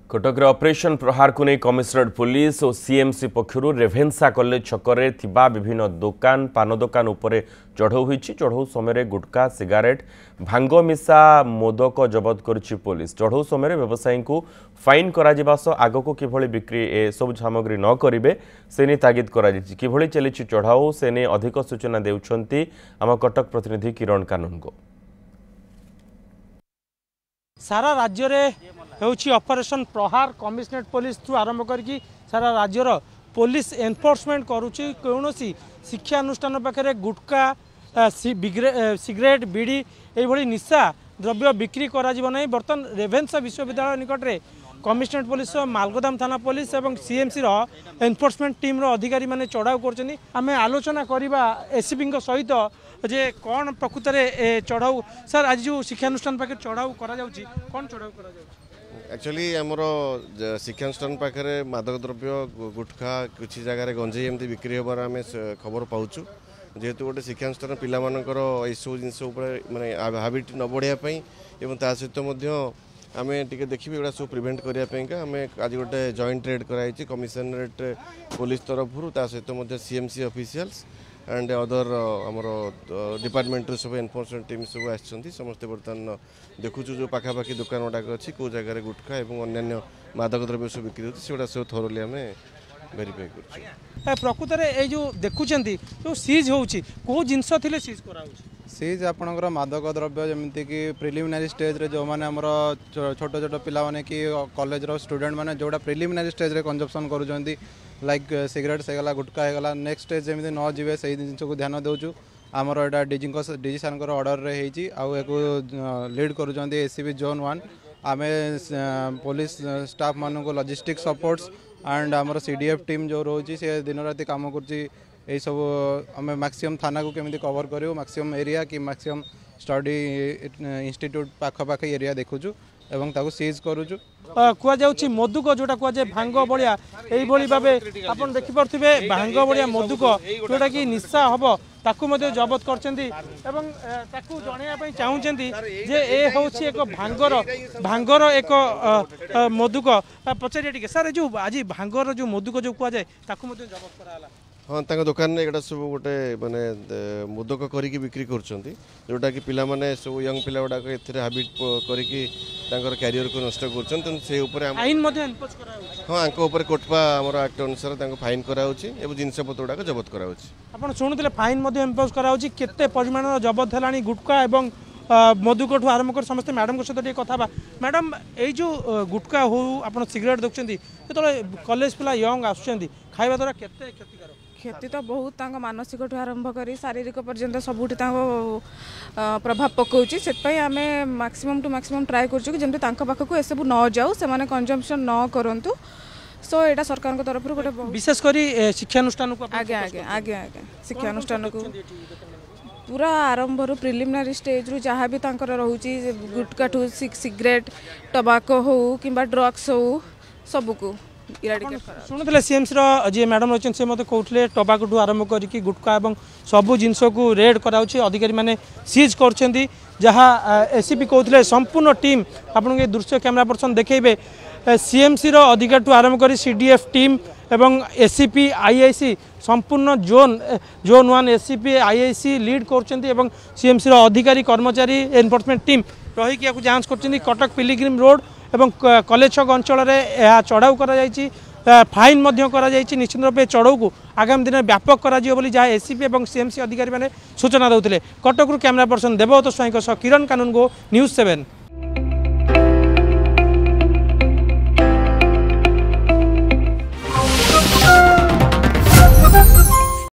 Cuttack operation प्रहार को नहीं कमिशनरेट पुलिस और सीएमसी पक्षर रेभेन्सा कॉलेज छकरे विभिन्न दुकान पान दुकान उपरे चढ़ऊ होती। चढ़ऊ समय गुटखा सिगारेट भांग मिशा मोदक जबत करुच्ची पुलिस। चढ़ऊ समय व्यवसायी को फाइन करा आग को किभली बिक्री ए सब सामग्री न करेंगे से तागिद किभली चली चढ़ऊ से नहीं अधिक सूचना देउछंती आम कटक प्रतिनिधि किरण कानून को। सारा राज्य रे होची ऑपरेशन प्रहार कमिशनरेट पुलिस ठू आरंभ करके सारा राज्यर पुलिस एनफोर्समेंट करुच्ची कौन शिक्षानुष्ठान पाखे गुटखा सिगरेट बीड़ी ये निशा द्रव्य बिक्री करा नहीं। बर्तमान रेभेन्सा विश्वविद्यालय निकट में कमिशनरेट पुलिस मालगोदाम थाना पुलिस और सीएमसी एनफोर्समेंट टीम अधिकारी माने चढ़ाऊ कर आम आलोचना करवा एसीपी सहित जे कौन प्रकृत में चढ़ाऊ सर आज जो शिक्षानुष्ठान पाखे चढ़ाऊ करा कौन चढ़ाऊ करा एक्चुअली आमर शिक्षानुष्ठान पाखे मादक द्रव्य गुटखा किसी जगह गंजेई एमती बिक्री होबार आम खबर पाचु जेहेतु गोटे शिक्षानुष्ठान पिलामानकर यू जिनस माने हाबिट न बढ़ापी और सहित आम टे देखिए एगुड़ा सब प्रिभेन्ट करने आम आज गोटे जॉइंट रेड कराई कमिशनरेट पुलिस तरफ सहित सीएमसी ऑफिशियल्स एंड अदर आमर डिपार्टमेंट सब एनफोर्समेंट टीम सब आसते समस्ते बर्तमान देखुचु जो पाखापाखि दुकान गुड़ाक अच्छी कौ जगह गुटखा और अन्य मादक द्रव्य सब बिक्री होती से सब थोरली आम वेरीफाई कर प्रकृत में जो देखुं जो सीज होची को जिनस थिले सीज करा सीज आपणकर मादक द्रव्य जमीक कि प्रिलिमिनारी स्टेज रे जो मैंने आमर छोट छोट पिला माने कि कॉलेज रो स्टूडेंट माने जोड़ा प्रिलिमिनारी स्टेज रे कंजप्शन करूछंती लाइक सिगरेट से गला गुटखा है गला नेक्स्ट स्टेज जमी न जीवे से जिनस को ध्यान देउछु आमर एटा डीजी सार ऑर्डर रे हेची आउ एको लीड करूछंती एसीबी जोन 1 आमे पुलिस स्टाफ मान को लॉजिस्टिक सपोर्ट्स एंड आमर सीडीएफ टीम जो रोची से दिन राति काम करची यही सब आम मैक्सिमम थाना को केमी कवर करूँ मैक्सिमम एरिया कि मैक्सिमम स्टडी इंस्टीट्यूट पाखपाखि एरिया देखुचु एवं ताको सीज करूचु कहुँ मधुक जोटा कहुए भांग बड़िया यही भाव आप देखिपे भांग बड़िया मधुक जोटा कि निशा हम ताकू जबत कर चाहते जे ए हूँ एक भांगर एक मधुक पचारे सर जो आज भांगर जो मधुक जो कहुए जबत कराला हाँ दुकान में एटा सब गोटे माने मोदक करी बिक्री करछंती जोटा कि पिला माने सब यंग पिला गुडा एथिरे हैबिट करिकी तांकर कैरियर को नष्ट करछन त से ऊपर फाइन मध्ये इम्पोज करा होछि। हां आंको ऊपर कोटपा हमर एक्ट अनुसार तांको फाइन करा होछि एवं जिनस पत्र गुडा जब्त करा होछि। आपण सुनुतले फाइन मध्ये इम्पोज करा होछि केते परिमाण जब्त हेलानी गुटखा एवं मधुक ठू आरंभ कर समस्त मैडम को सहित कथा मैडम ये जो गुटखा हो आप सिगरेट देखुं जो कॉलेज पिला यंग आसुच्च खाଇବା द्वारा केते क्षतिकारक क्षति तो बहुत मानसिक ठू आरंभ कर शारीरिक पर्यंत सबुठी प्रभाव पकाउछि से आम मैक्सिमम टू मैक्सिमम ट्राए करमती पाखक ए सब न जाऊ से कंजम्पशन न करंतु सो एटा सरकार को तरफ गोटे विशेष कर शिक्षानुष्ठान को आगे आगे आगे आगे शिक्षानुष्ठान को पूरा आरंभ रू प्रिलिमिनारी स्टेज रू जहाँ भी रोची गुटखा ठू सिगरेट टबाको हो कि ड्रग्स हो सबको शुणुले सीएमसी जी मैडम अच्छे से मतलब कहते टबाको ठू आरंभ करके गुटखा और सबू जिनस को रेड कराऊँ अधिकारी मैंने सीज कर जहाँ एसीपी कहते संपूर्ण टीम आपन दृश्य कैमरा पर्सन देखेबे सीएमसी अधिकारी ठू आरंभ कर सीडीएफ टीम एवं एसीपी आईआईसी संपूर्ण जोन 1 एसीपी आईआईसी लीड कर सीएमसी अधिकारी कर्मचारी एनफोर्समेंट टीम रहीकि जांच कर कटक पिलिग्रिम रोड एवं कॉलेज छक अंचल में चढ़ाऊ कर फाइन निश्चित रूप चढ़ऊ को आगामी दिन में व्यापक कर जहाँ एसीपी और सीएमसी अधिकारी मैंने सूचना देते। कटक कैमरा पर्सन देवव्रत स्वाई किरण कानून को न्यूज़ 7।